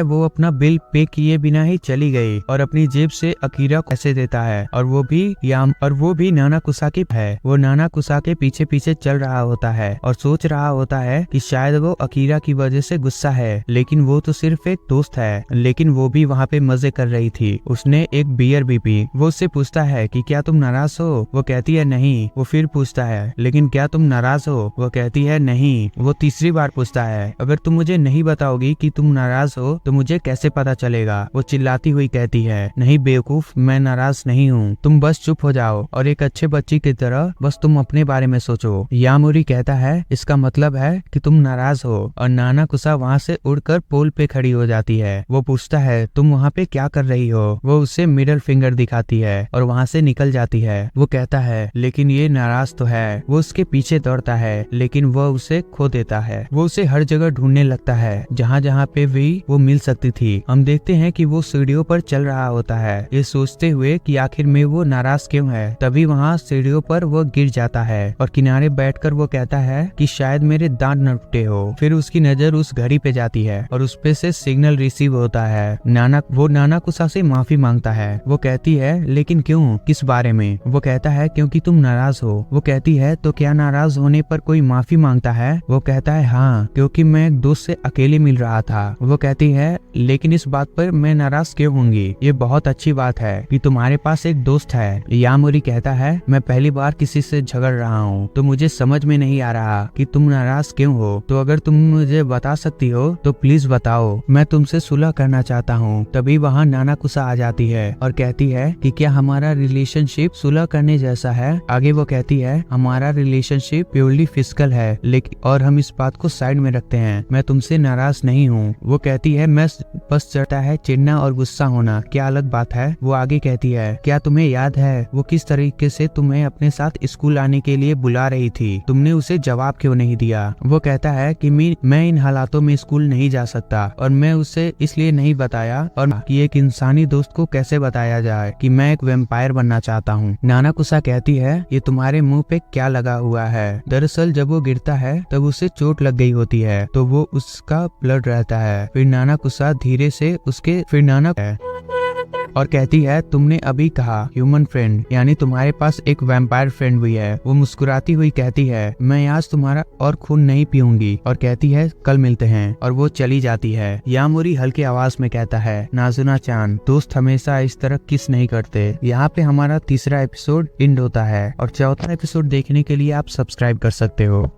Speaker 1: वो अपना बिल पे किए बिना ही चली गई और अपनी जेब से अकीरा को पैसे देता है और वो भी नानाकुसा की है। वो नानाकुसा के पीछे चल रहा होता है और सोच रहा होता है कि शायद वो अकीरा की वजह से गुस्सा है, लेकिन वो तो सिर्फ एक दोस्त है। लेकिन वो भी वहाँ पे मजे कर रही थी। उसने एक बियर भी पी। वो उससे पूछता है कि क्या तुम नाराज हो? वो कहती है नहीं। वो फिर पूछता है लेकिन क्या तुम नाराज हो? वो कहती है नहीं। वो तीसरी बार पूछता है अगर तुम मुझे नहीं बताओगी कि तुम नाराज हो तो मुझे कैसे पता चलेगा? वो चिल्लाती हुई कहती है नहीं बेवकूफ, मैं नाराज नहीं हूँ, तुम बस चुप हो जाओ और एक अच्छे बच्ची की तरह बस तुम अपने बारे में सोचो। यामोरी कहता है इसका मतलब है कि तुम नाराज हो और नानाकुसा वहाँ से उड़कर पोल पे खड़ी हो जाती है। वो पूछता है तुम वहाँ पे क्या कर रही हो? वो उसे मिडल फिंगर दिखाती है और वहाँ से निकल जाती है। वो कहता है लेकिन ये नाराज तो है। वो उसके पीछे दौड़ता है लेकिन वह उसे खो देता है। वो उसे हर जगह ढूंढने लगता है जहाँ पे भी वो मिल सकती थी। हम देखते हैं कि वो सीढ़ियों पर चल रहा होता है ये सोचते हुए कि आखिर में वो नाराज क्यों है। तभी वहाँ सीढ़ियों पर वो गिर जाता है और किनारे बैठकर वो कहता है कि शायद मेरे दांत न टूटे हो। फिर उसकी नजर उस घड़ी पे जाती है और उस पे से सिग्नल रिसीव होता है। नानाकुसा से माफी मांगता है। वो कहती है लेकिन क्यों, किस बारे में? वो कहता है क्योंकि तुम नाराज हो। वो कहती है तो क्या नाराज होने पर कोई माफी मांगता है? वो कहता है हाँ, क्योंकि मैं एक दोस्त से अकेले मिल रहा था। वो कहती है लेकिन इस बात पर मैं नाराज क्यों होंगी? ये बहुत अच्छी बात है कि तुम्हारे पास एक दोस्त है। यामोरी कहता है मैं पहली बार किसी से झगड़ रहा हूँ तो मुझे समझ में नहीं आ रहा कि तुम नाराज क्यों हो। तो अगर तुम मुझे बता सकती हो तो प्लीज बताओ, मैं तुमसे सुलह करना चाहता हूँ। तभी वहाँ नानाकुसा आ जाती है और कहती है कि क्या हमारा रिलेशनशिप सुलह करने जैसा है? आगे वो कहती है हमारा रिलेशनशिप प्योरली फिजिकल है, लेकिन और हम इस बात को साइड में रखते हैं। मैं तुमसे नाराज नहीं हूँ। वो कहती है मैं बस चढ़ता है चिढ़ना और गुस्सा होना क्या अलग बात है? वो आगे कहती है क्या तुम्हें याद है वो किस तरीके से तुम्हें अपने साथ स्कूल आने के लिए बुला रही थी? तुमने उसे जवाब क्यों नहीं दिया? वो कहता है कि मैं इन हालातों में स्कूल नहीं जा सकता और मैं उसे इसलिए नहीं बताया और कि एक इंसानी दोस्त को कैसे बताया जाए कि मैं एक वैम्पायर बनना चाहता हूँ। नानाकुसा कहती है ये तुम्हारे मुंह पे क्या लगा हुआ है? दरअसल जब वो गिरता है तब उसे चोट लग गई होती है तो वो उसका ब्लड रहता है। फिर नानाकुसा धीरे से और कहती है तुमने अभी कहा ह्यूमन फ्रेंड, यानी तुम्हारे पास एक वैम्पायर फ्रेंड भी है। वो मुस्कुराती हुई कहती है मैं आज तुम्हारा और खून नहीं पीऊंगी और कहती है कल मिलते हैं और वो चली जाती है। यामोरी हल्के आवाज में कहता है नाजुना चान, दोस्त हमेशा इस तरह किस नहीं करते। यहाँ पे हमारा तीसरा एपिसोड एंड होता है और चौथा एपिसोड देखने के लिए आप सब्सक्राइब कर सकते हो।